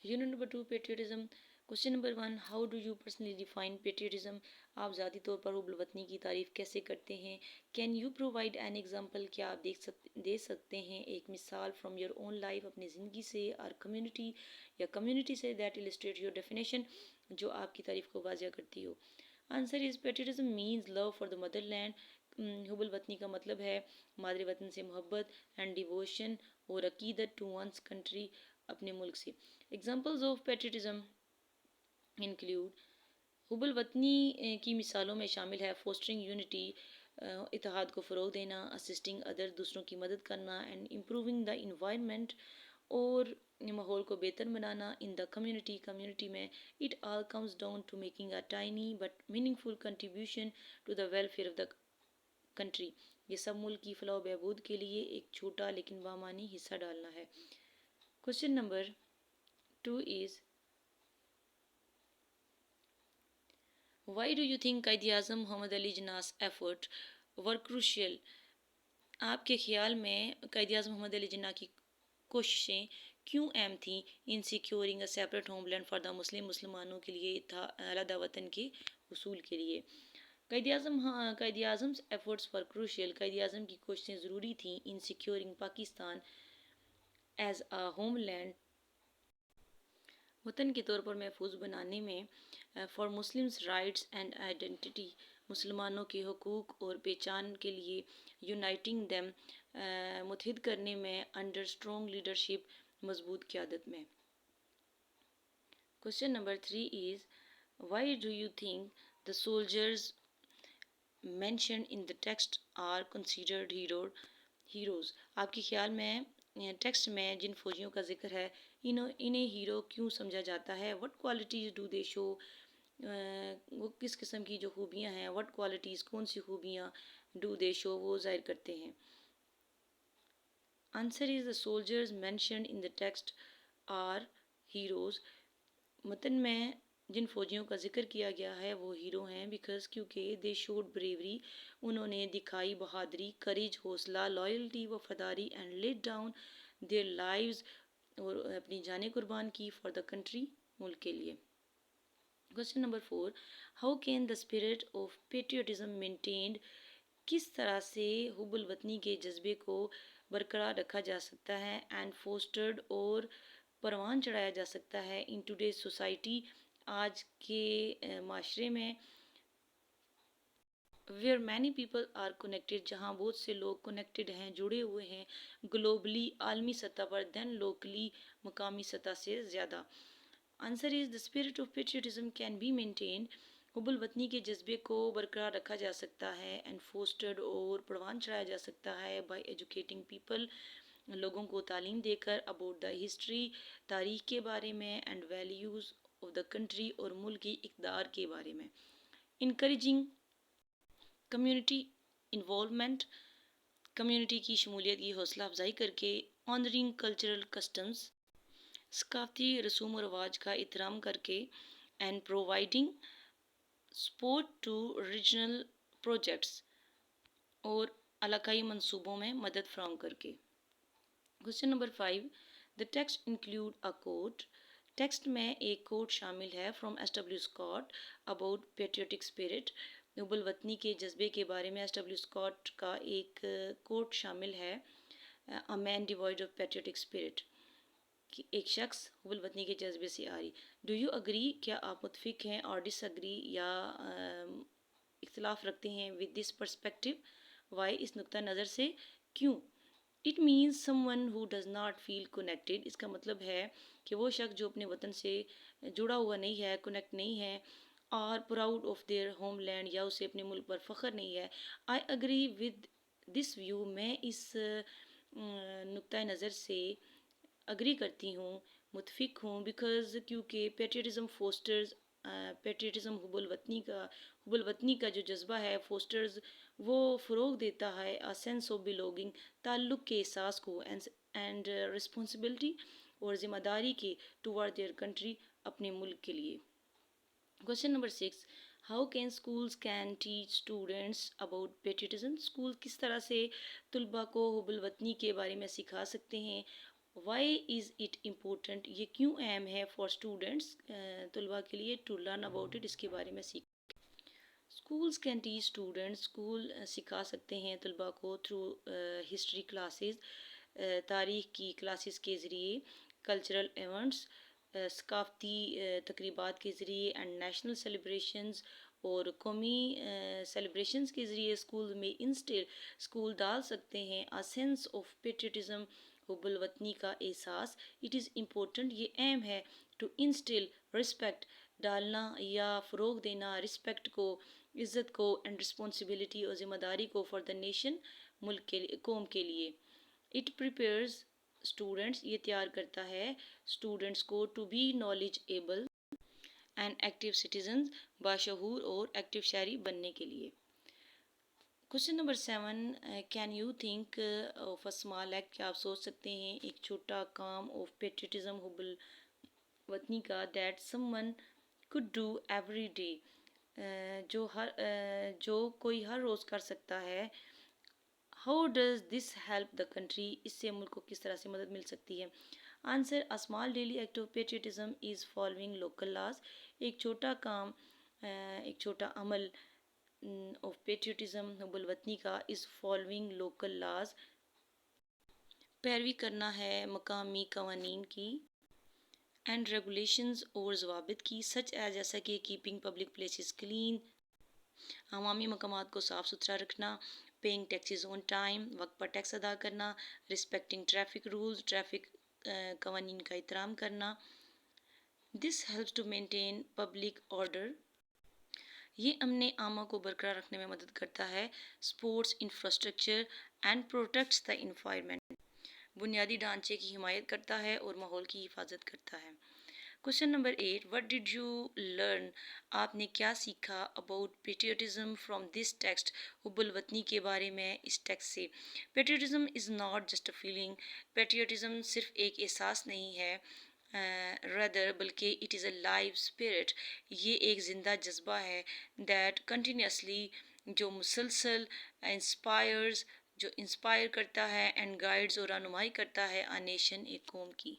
Unit number 2, patriotism. Question number 1, how do you personally define patriotism? آپ ذاتی طور پر حب الوطنی کی تعریف کیسے کرتے ہیں؟ Can you provide an example? کیا آپ دے سکتے ہیں ایک مثال from your own life اپنی زندگی سے اور community یا community سے that illustrate your definition جو آپ کی تعریف کو واضح کرتی ہو؟ Answer is patriotism means love for the motherland. حب الوطنی کا مطلب ہے مادر وطن سے محبت and devotion اور عقیدت to one's country اپنے ملک سے. Examples of patriotism include حب الوطنی کی مثالوں میں شامل ہے fostering unity اتحاد کو فروغ دینا, assisting others دوسروں کی مدد کرنا, and improving the environment اور ماحول کو بہتر بنانا in the community میں. It all comes down to making a tiny but meaningful contribution to the welfare of the country. یہ سب ملک کی فلاح و بہبود کے لیے ایک چھوٹا لیکن بامعنی حصہ ڈالنا ہے. Question number 2 is why do you think Quaid Azam Muhammad Ali جناح's effort were crucial؟ آپ کے خیال میں قائد اعظم محمد علی جناح کی کوششیں کیوں اہم تھیں in securing a separate homeland for the مسلمانوں کے لیے علیحدہ وطن کے حصول کے لیے؟ قائد اعظم ایفرٹس فار کروشیل قائد اعظم کی کوششیں ضروری تھیں in securing Pakistan as a homeland وطن کے طور پر محفوظ بنانے میں for Muslims rights and identity مسلمانوں کے حقوق اور پہچان کے لیے یونائٹنگ دیم متحد کرنے میں انڈر اسٹرانگ لیڈرشپ مضبوط قیادت میں. Question number 3 is why do you think the soldiers mentioned in the text are considered heroes؟ آپ کے خیال میں ٹیکسٹ میں جن فوجیوں کا ذکر ہے انہیں ہیرو کیوں سمجھا جاتا ہے؟ what qualities do they show؟ وہ کس قسم کی جو خوبیاں ہیں what qualities کون سی خوبیاں do they show وہ ظاہر کرتے ہیں؟ Answer is the soldiers mentioned in the text are heroes. متن میں جن فوجیوں کا ذکر کیا گیا ہے وہ ہیرو ہیں بیکاز کیونکہ they showed bravery انہوں نے دکھائی بہادری courage حوصلہ loyalty وفاداری and laid down their lives اور اپنی جانیں قربان کی for the country ملک کے لیے. Question number 4 how can the spirit of patriotism maintained کس طرح سے حب الوطنی کے جذبے کو برقرار رکھا جا سکتا ہے اینڈ فوسٹرڈ اور پروان چڑھایا جا سکتا ہے ان ٹوڈیز سوسائٹی آج کے معاشرے میں where many people are connected جہاں بہت سے لوگ کنیکٹیڈ ہیں جڑے ہوئے ہیں گلوبلی عالمی سطح پر دین لوکلی مقامی سطح سے زیادہ. Answer is the spirit of patriotism can be maintained حب الوطنی کے جذبے کو برقرار رکھا جا سکتا ہے اینڈ فوسٹرڈ اور پروان چڑھایا جا سکتا ہے بائی ایجوکیٹنگ پیپل لوگوں کو تعلیم دے کر اباؤٹ دا ہسٹری تاریخ کے بارے میں and values of the country اور ملک کی اقدار کے بارے میں. انکریجنگ کمیونٹی انوالومنٹ کمیونٹی کی شمولیت کی حوصلہ افزائی کر کے آنرنگ کلچرل کسٹمز ثقافتی رسوم و رواج کا احترام کر کے and providing support to regional projects اور علاقائی منصوبوں میں مدد فراہم کر کے. Question number 5 the text include a quote text میں ایک کوٹ شامل ہے from S W Scott about patriotic spirit حب الوطنی کے جذبے کے بارے میں ایس ڈبلیو اسکاٹ کا ایک کوٹ شامل ہے a man devoid of patriotic spirit ایک شخص حب الوطنی کے جذبے سے آری. ڈو یو اگری کیا آپ متفق ہیں اور ڈس اگری یا اختلاف رکھتے ہیں ود دس پرسپیکٹو وائی اس نقطہ نظر سے کیوں؟ It means someone who does not feel connected اس کا مطلب ہے کہ وہ شخص جو اپنے وطن سے جڑا ہوا نہیں ہے کنیکٹ نہیں ہے اور proud of their homeland یا اسے اپنے ملک پر فخر نہیں ہے. I agree with this view میں اس نقطۂ نظر سے اگری کرتی ہوں متفق ہوں بیکاز کیونکہ پیٹریٹزم فوسٹرز پیٹریٹزم حب الوطنی کا جو جذبہ ہے فوسٹرز وہ فروغ دیتا ہے سینس آف بلونگنگ تعلق کے احساس کو اینڈ رسپانسبلٹی اور ذمہ داری کے ٹوارڈ دیئر کنٹری اپنے ملک کے لیے. Question number 6 how can schools can teach students about patriotism school کس طرح سے طلباء کو حب الوطنی کے بارے میں سکھا سکتے ہیں وائی از اٹ امپورٹنٹ، یہ کیوں اہم ہے فار اسٹوڈنٹس، طلباء کے لیے، ٹو لرن اباؤٹ اٹ، اس کے بارے میں سیکھ. Schools can teach students, school سکھا سکتے ہیں طلباء کو تھرو ہسٹری کلاسز، تاریخ کی کلاسز کے ذریعے، کلچرل ایونٹس، ثقافتی تقریبات کے ذریعے، اینڈ نیشنل سیلیبریشنز اور قومی سیلیبریشنز کے ذریعے اسکول میں انسٹل، اسکول ڈال سکتے ہیں a sense of patriotism، حب الوطنی کا احساس. اٹ از امپورٹنٹ، یہ اہم ہے، ٹو انسٹل رسپیکٹ، ڈالنا یا فروغ دینا، رسپیکٹ کو، عزت کو، اینڈ رسپانسبلٹی اور ذمہ داری کو، فار دا نیشن، ملک کے لیے، قوم کے لیے. اٹ پریپیئرز اسٹوڈنٹس، یہ تیار کرتا ہے اسٹوڈنٹس کو، to be knowledgeable and active citizens, باشعور اور ایکٹیو شہری بننے کے لیے. Question number 7، can you think of a small act, کیا آپ سوچ سکتے ہیں ایک چھوٹا کام آف پیٹریٹزم، حب الوطنی کا، that some one could do every day، جو کوئی ہر روز کر سکتا ہے. How does this help the country, اس سے ملک کو کس طرح سے مدد مل سکتی ہے. Answer, small daily act of patriotism is following local laws, ایک چھوٹا کام، ایک چھوٹا عمل آف پیٹریٹزم، حب الوطنی کا، از فالوئنگ لوکل لاز، پیروی کرنا ہے مقامی قوانین کی، اینڈ ریگولیشنز اور ضوابط کی، سچ ایز، جیسا کہ کیپنگ پبلک پلیسز کلین، عوامی مقامات کو صاف ستھرا رکھنا، پیئنگ ٹیکسز آن ٹائم، وقت پر ٹیکس ادا کرنا، رسپیکٹنگ ٹریفک رولز، ٹریفک قوانین کا احترام کرنا. This helps to maintain public order, یہ امن عامہ کو برقرار رکھنے میں مدد کرتا ہے. Sports infrastructure and protects the environment, بنیادی ڈھانچے کی حمایت کرتا ہے اور ماحول کی حفاظت کرتا ہے. Question number 8، what did you learn, آپ نے کیا سیکھا about patriotism from this text, حب الوطنی کے بارے میں اس ٹیکسٹ سے. Patriotism is not just a feeling, patriotism صرف ایک احساس نہیں ہے، ردر بلکہ it is a life spirit, یہ ایک زندہ جذبہ ہے، دیٹ کنٹینیوسلی، جو مسلسل، انسپائر کرتا ہے، اینڈ گائیڈز اور رہنمائی کرتا ہے، آ نیشن، ایک قوم کی.